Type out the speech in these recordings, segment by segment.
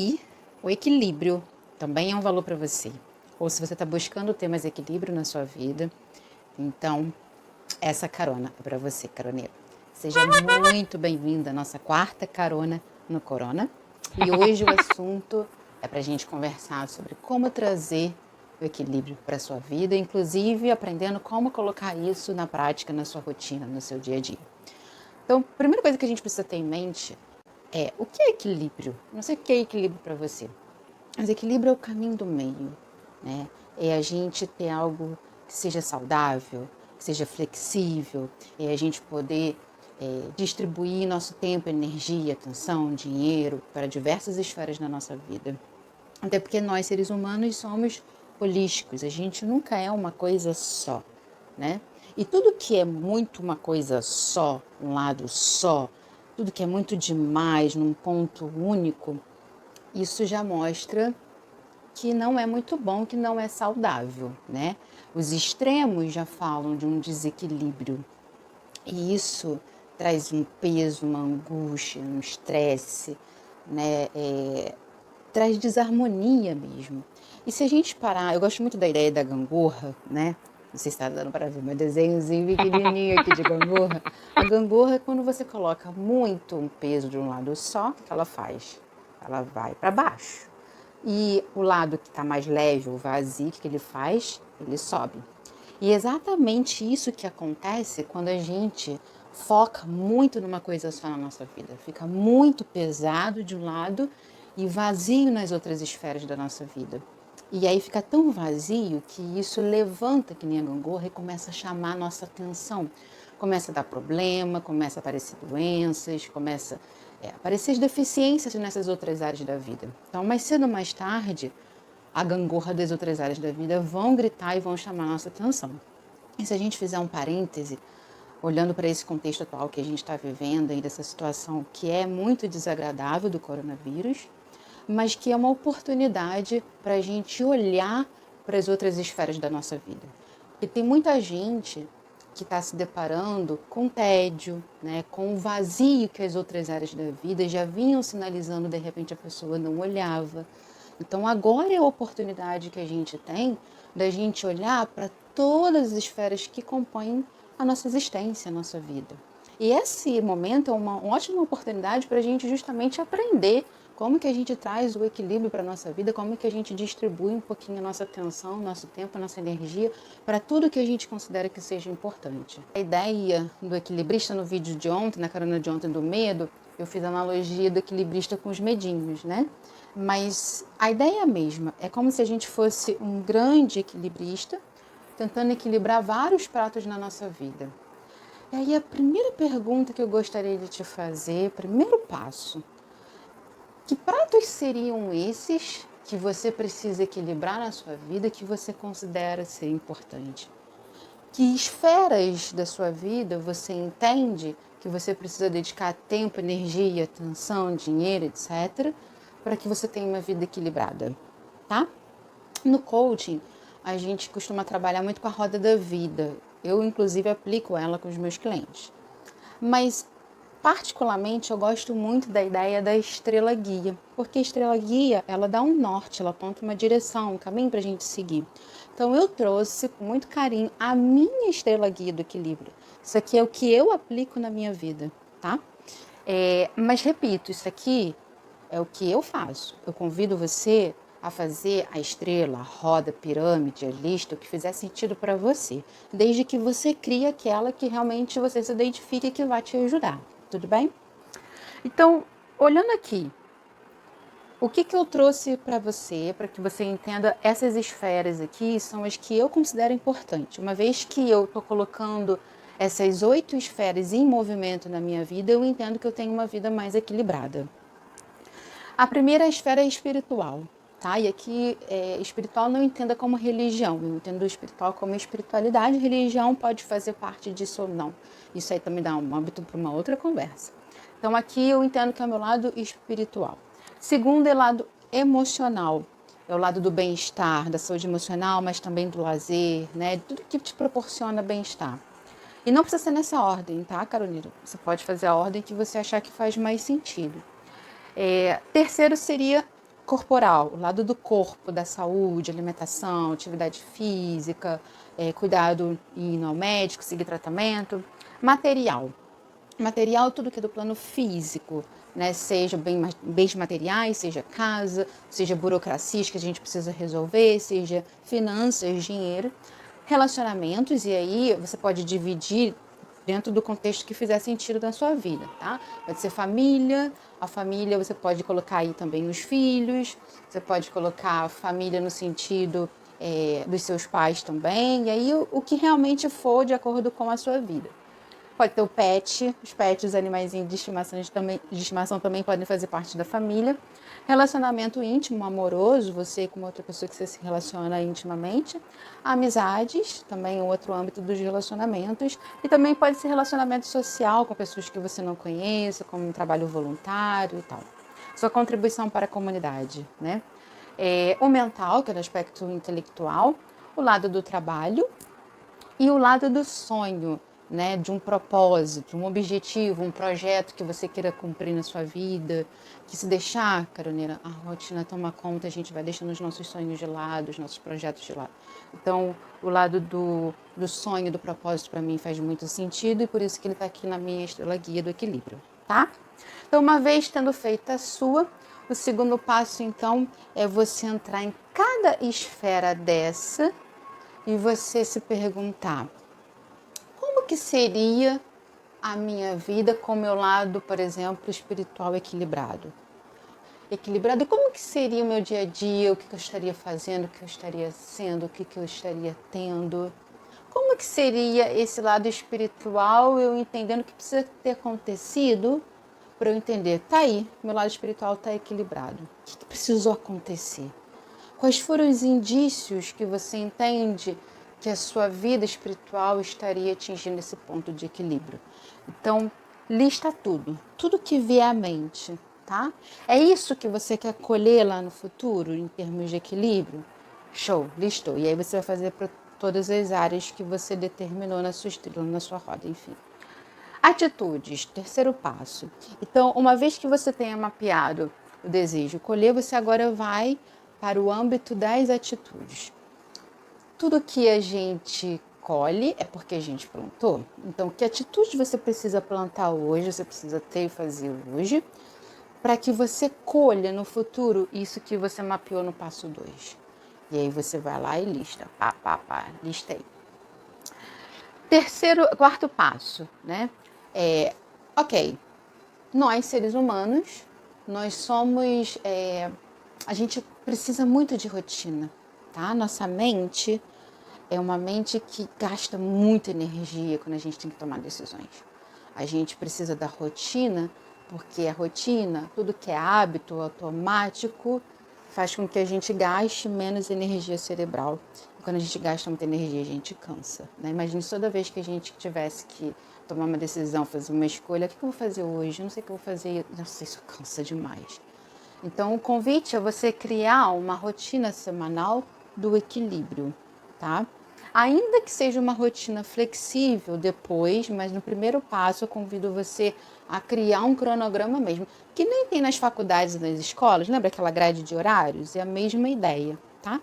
E o equilíbrio também é um valor para você. Ou se você está buscando ter mais equilíbrio na sua vida, então essa carona é para você, caroneiro. Seja muito bem-vinda à nossa quarta carona no Corona. E hoje o assunto é para a gente conversar sobre como trazer o equilíbrio para a sua vida, inclusive aprendendo como colocar isso na prática, na sua rotina, no seu dia a dia. Então, a primeira coisa que a gente precisa ter em mente é o que é equilíbrio? Não sei o que é equilíbrio para você, mas equilíbrio é o caminho do meio, né? É a gente ter algo que seja saudável, que seja flexível, é a gente poder distribuir nosso tempo, energia, atenção, dinheiro para diversas esferas da nossa vida. Até porque nós, seres humanos, somos holísticos, a gente nunca é uma coisa só, né? E tudo que é muito uma coisa só, um lado só, tudo que é muito demais, num ponto único, isso já mostra que não é muito bom, que não é saudável, né? Os extremos já falam de um desequilíbrio. E isso traz um peso, uma angústia, um estresse, né? Traz desarmonia mesmo. E se a gente parar, eu gosto muito da ideia da gangorra, né? Não sei se está dando para ver meu desenhozinho pequenininho aqui de gangorra. A gangorra é quando você coloca muito um peso de um lado só, o que ela faz? Ela vai para baixo. E o lado que está mais leve, o vazio, o que ele faz? Ele sobe. E é exatamente isso que acontece quando a gente foca muito numa coisa só na nossa vida. Fica muito pesado de um lado e vazio nas outras esferas da nossa vida. E aí fica tão vazio que isso levanta que nem a gangorra e começa a chamar a nossa atenção. Começa a dar problema, começa a aparecer doenças, começa a aparecer as deficiências nessas outras áreas da vida. Então, mais cedo ou mais tarde, a gangorra das outras áreas da vida vão gritar e vão chamar a nossa atenção. E se a gente fizer um parêntese, olhando para esse contexto atual que a gente está vivendo aí, dessa situação que é muito desagradável do coronavírus, mas que é uma oportunidade para a gente olhar para as outras esferas da nossa vida. Porque tem muita gente que está se deparando com tédio, né, com o vazio que as outras áreas da vida já vinham sinalizando, de repente a pessoa não olhava. Então agora é a oportunidade que a gente tem da gente olhar para todas as esferas que compõem a nossa existência, a nossa vida. E esse momento é uma ótima oportunidade para a gente justamente aprender como que a gente traz o equilíbrio para a nossa vida, como que a gente distribui um pouquinho a nossa atenção, nosso tempo, nossa energia para tudo que a gente considera que seja importante. A ideia do equilibrista no vídeo de ontem, na carona de ontem do medo, eu fiz a analogia do equilibrista com os medinhos, né? Mas a ideia é a mesma, é como se a gente fosse um grande equilibrista tentando equilibrar vários pratos na nossa vida. E aí a primeira pergunta que eu gostaria de te fazer, primeiro passo, que pratos seriam esses que você precisa equilibrar na sua vida, que você considera ser importante? Que esferas da sua vida você entende que você precisa dedicar tempo, energia, atenção, dinheiro, etc., para que você tenha uma vida equilibrada, tá? No coaching, a gente costuma trabalhar muito com a roda da vida. Eu, inclusive, aplico ela com os meus clientes. Mas, particularmente, eu gosto muito da ideia da estrela guia, porque a estrela guia, ela dá um norte, ela aponta uma direção, um caminho para a gente seguir. Então, eu trouxe com muito carinho a minha estrela guia do equilíbrio. Isso aqui é o que eu aplico na minha vida, tá? Mas, repito, isso aqui é o que eu faço. Eu convido você a fazer a estrela, a roda, a pirâmide, a lista, o que fizer sentido para você, desde que você crie aquela que realmente você se identifique e que vai te ajudar, tudo bem? Então, olhando aqui, o que eu trouxe para você, para que você entenda essas esferas aqui, são as que eu considero importantes. Uma vez que eu estou colocando essas 8 esferas em movimento na minha vida, eu entendo que eu tenho uma vida mais equilibrada. A primeira esfera é espiritual, tá? E aqui, espiritual não entenda como religião, eu entendo espiritual como espiritualidade, religião pode fazer parte disso ou não. Isso aí também dá um âmbito para uma outra conversa. Então aqui eu entendo que é o meu lado espiritual. Segundo é o lado emocional, é o lado do bem-estar, da saúde emocional, mas também do lazer, né? Tudo que te proporciona bem-estar. E não precisa ser nessa ordem, tá, Carolina? Você pode fazer a ordem que você achar que faz mais sentido. Terceiro seria corporal, o lado do corpo, da saúde, alimentação, atividade física, cuidado em ir ao médico, seguir tratamento. Material. Material, tudo que é do plano físico, né? Seja bens materiais, seja casa, seja burocracias que a gente precisa resolver, seja finanças, dinheiro. Relacionamentos, e aí você pode dividir dentro do contexto que fizer sentido na sua vida, tá? Pode ser família, a família você pode colocar aí também os filhos, você pode colocar a família no sentido dos seus pais também, e aí o que realmente for de acordo com a sua vida. Pode ter o pet, os pets, os animaizinhos de estimação também podem fazer parte da família. Relacionamento íntimo, amoroso, você com outra pessoa que você se relaciona intimamente. Amizades, também outro âmbito dos relacionamentos. E também pode ser relacionamento social com pessoas que você não conhece, como um trabalho voluntário e tal. Sua contribuição para a comunidade, né? O mental, que é do aspecto intelectual. O lado do trabalho e o lado do sonho, né, de um propósito, um objetivo, um projeto que você queira cumprir na sua vida, que se deixar, caroneira, a rotina toma conta, a gente vai deixando os nossos sonhos de lado, os nossos projetos de lado. Então, o lado do sonho, do propósito, para mim faz muito sentido e por isso que ele está aqui na minha estrela guia do equilíbrio, tá? Então, uma vez tendo feito a sua, o segundo passo, então, é você entrar em cada esfera dessa e você se perguntar: como que seria a minha vida com o meu lado, por exemplo, espiritual equilibrado? Equilibrado, como que seria o meu dia a dia, o que eu estaria fazendo, o que eu estaria sendo, o que eu estaria tendo? Como que seria esse lado espiritual, eu entendendo o que precisa ter acontecido para eu entender, tá aí, meu lado espiritual está equilibrado. O que precisou acontecer? Quais foram os indícios que você entende que a sua vida espiritual estaria atingindo esse ponto de equilíbrio? Então, lista tudo, tudo que vier à mente, tá? É isso que você quer colher lá no futuro, em termos de equilíbrio? Show, listou. E aí você vai fazer para todas as áreas que você determinou na sua estrela, na sua roda, enfim. Atitudes, terceiro passo. Então, uma vez que você tenha mapeado o desejo colher, você agora vai para o âmbito das atitudes. Tudo que a gente colhe é porque a gente plantou. Então, que atitude você precisa plantar hoje, você precisa ter e fazer hoje, para que você colha no futuro isso que você mapeou no passo 2. E aí você vai lá e lista. Lista aí. Quarto passo, né? Ok, nós seres humanos, nós somos, a gente precisa muito de rotina, tá? Nossa mente é uma mente que gasta muita energia quando a gente tem que tomar decisões. A gente precisa da rotina, porque a rotina, tudo que é hábito automático, faz com que a gente gaste menos energia cerebral. E quando a gente gasta muita energia, a gente cansa, né? Imagine se toda vez que a gente tivesse que tomar uma decisão, fazer uma escolha, o que eu vou fazer hoje? Eu não sei o que eu vou fazer. Nossa, isso cansa demais. Então, o convite é você criar uma rotina semanal do equilíbrio, tá? Ainda que seja uma rotina flexível depois, mas no primeiro passo eu convido você a criar um cronograma mesmo, que nem tem nas faculdades e nas escolas, lembra aquela grade de horários? É a mesma ideia, tá?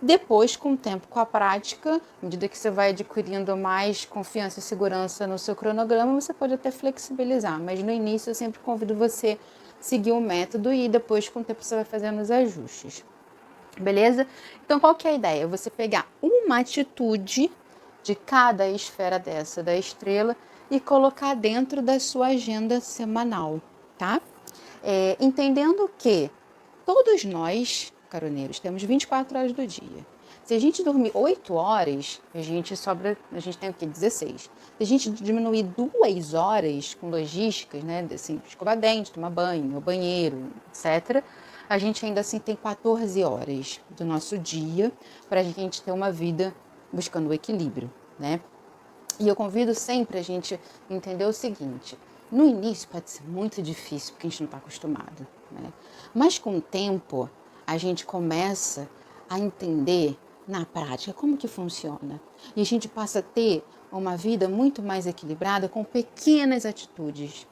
Depois, com o tempo, com a prática, à medida que você vai adquirindo mais confiança e segurança no seu cronograma, você pode até flexibilizar, mas no início eu sempre convido você a seguir o método e depois, com o tempo, você vai fazendo os ajustes. Beleza? Então, qual que é a ideia? Você pegar uma atitude de cada esfera dessa da estrela e colocar dentro da sua agenda semanal, tá? Entendendo que todos nós, caroneiros, temos 24 horas do dia. Se a gente dormir 8 horas, a gente tem o quê? 16. Se a gente diminuir 2 horas com logísticas, né, assim, escovar dente, tomar banho, o banheiro, etc., a gente ainda assim tem 14 horas do nosso dia para a gente ter uma vida buscando o equilíbrio, né? E eu convido sempre a gente entender o seguinte: no início pode ser muito difícil porque a gente não está acostumado, né? Mas com o tempo a gente começa a entender na prática como que funciona. E a gente passa a ter uma vida muito mais equilibrada com pequenas atitudes.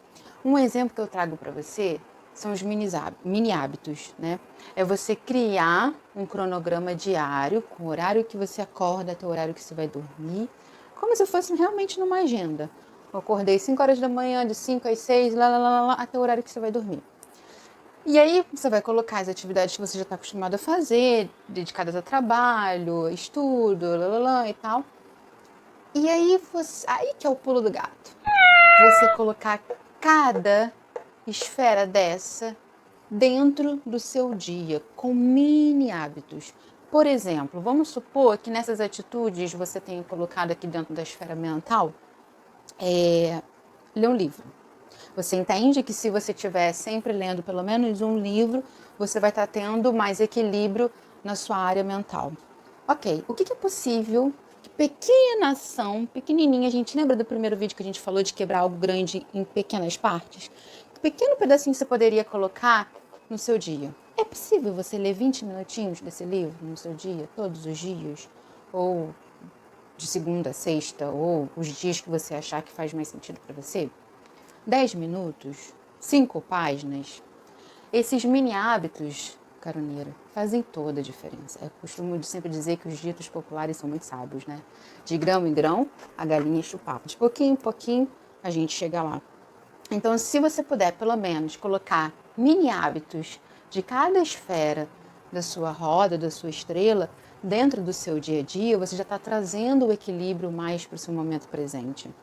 Um exemplo que eu trago para você são os mini hábitos, né? É você criar um cronograma diário com o horário que você acorda até o horário que você vai dormir, como se fosse realmente numa agenda. Eu acordei 5 horas da manhã, de 5 às 6, até o horário que você vai dormir. E aí você vai colocar as atividades que você já está acostumado a fazer, dedicadas a trabalho, estudo, e tal. E aí que é o pulo do gato. Você colocar cada esfera dessa dentro do seu dia, com mini hábitos. Por exemplo, vamos supor que nessas atitudes você tenha colocado aqui dentro da esfera mental, ler um livro. Você entende que se você estiver sempre lendo pelo menos um livro, você vai estar tendo mais equilíbrio na sua área mental. Ok, o que é possível? Que pequena ação, pequenininha, a gente lembra do primeiro vídeo que a gente falou de quebrar algo grande em pequenas partes? Que pequeno pedacinho você poderia colocar no seu dia? É possível você ler 20 minutinhos desse livro no seu dia, todos os dias? Ou de segunda a sexta, ou os dias que você achar que faz mais sentido para você? 10 minutos, 5 páginas. Esses mini hábitos, caroneira, fazem toda a diferença. Eu costumo sempre dizer que os ditos populares são muito sábios, né? De grão em grão, a galinha enche o papo. De pouquinho em pouquinho, a gente chega lá. Então, se você puder, pelo menos, colocar mini hábitos de cada esfera da sua roda, da sua estrela, dentro do seu dia a dia, você já está trazendo o equilíbrio mais para o seu momento presente.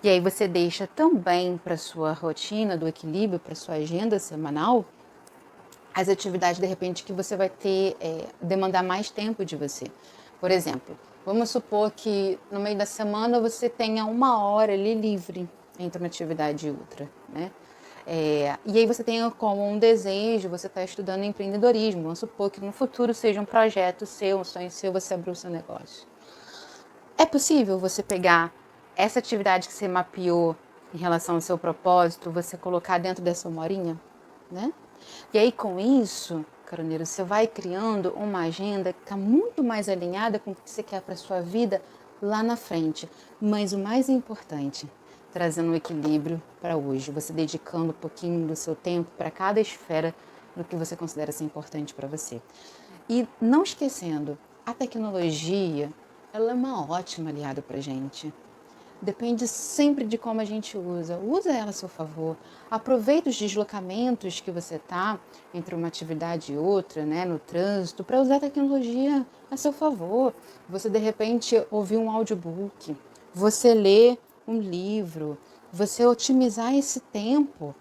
E aí você deixa também para a sua rotina do equilíbrio, para a sua agenda semanal, as atividades, de repente, que você vai ter, demandar mais tempo de você. Por exemplo, vamos supor que no meio da semana você tenha 1 hora ali livre entre uma atividade e outra, né? E aí você tenha como um desejo, você está estudando empreendedorismo, vamos supor que no futuro seja um projeto seu, um sonho seu, você abrir o seu negócio. É possível você pegar essa atividade que você mapeou em relação ao seu propósito, você colocar dentro dessa 1 horinha, né? E aí com isso, caroneiro, você vai criando uma agenda que está muito mais alinhada com o que você quer para a sua vida lá na frente. Mas o mais importante, trazendo um equilíbrio para hoje, você dedicando um pouquinho do seu tempo para cada esfera do que você considera ser importante para você. E não esquecendo, a tecnologia, ela é uma ótima aliada para a gente. Depende sempre de como a gente usa. Usa ela a seu favor. Aproveita os deslocamentos que você está entre uma atividade e outra, né, no trânsito, para usar a tecnologia a seu favor. Você, de repente, ouvir um audiobook, você ler um livro, você otimizar esse tempo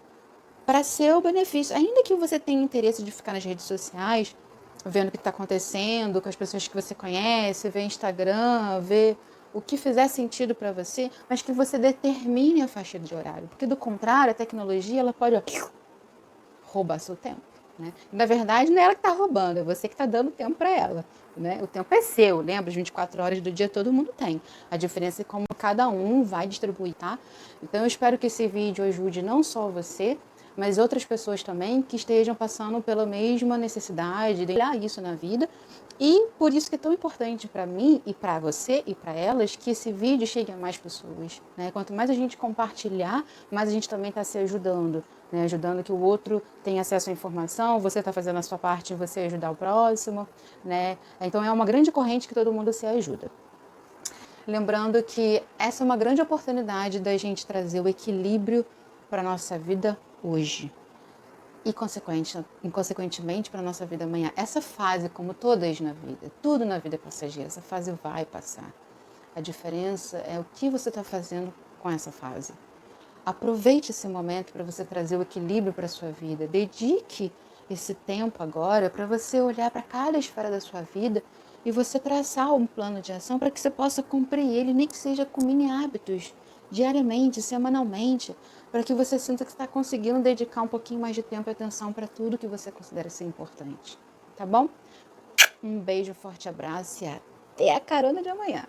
para seu benefício. Ainda que você tenha interesse de ficar nas redes sociais, vendo o que está acontecendo com as pessoas que você conhece, ver Instagram, ver o que fizer sentido para você, mas que você determine a faixa de horário. Porque, do contrário, a tecnologia ela pode roubar seu tempo. Né? Na verdade, não é ela que está roubando, é você que está dando tempo para ela. Né? O tempo é seu, lembra? As 24 horas do dia todo mundo tem. A diferença é como cada um vai distribuir, tá? Então, eu espero que esse vídeo ajude não só você, mas outras pessoas também que estejam passando pela mesma necessidade de olhar isso na vida. E por isso que é tão importante para mim e para você e para elas que esse vídeo chegue a mais pessoas. Né? Quanto mais a gente compartilhar, mais a gente também está se ajudando. Né? Ajudando que o outro tenha acesso à informação, você está fazendo a sua parte em você ajudar o próximo. Né? Então é uma grande corrente que todo mundo se ajuda. Lembrando que essa é uma grande oportunidade da gente trazer o equilíbrio para a nossa vida hoje e, consequentemente, para a nossa vida amanhã. Essa fase, como todas na vida, tudo na vida é passageiro, essa fase vai passar. A diferença é o que você está fazendo com essa fase. Aproveite esse momento para você trazer o equilíbrio para a sua vida. Dedique esse tempo agora para você olhar para cada esfera da sua vida e você traçar um plano de ação para que você possa cumprir ele, nem que seja com mini hábitos, diariamente, semanalmente, para que você sinta que está conseguindo dedicar um pouquinho mais de tempo e atenção para tudo que você considera ser importante. Tá bom? Um beijo, forte abraço e até a carona de amanhã.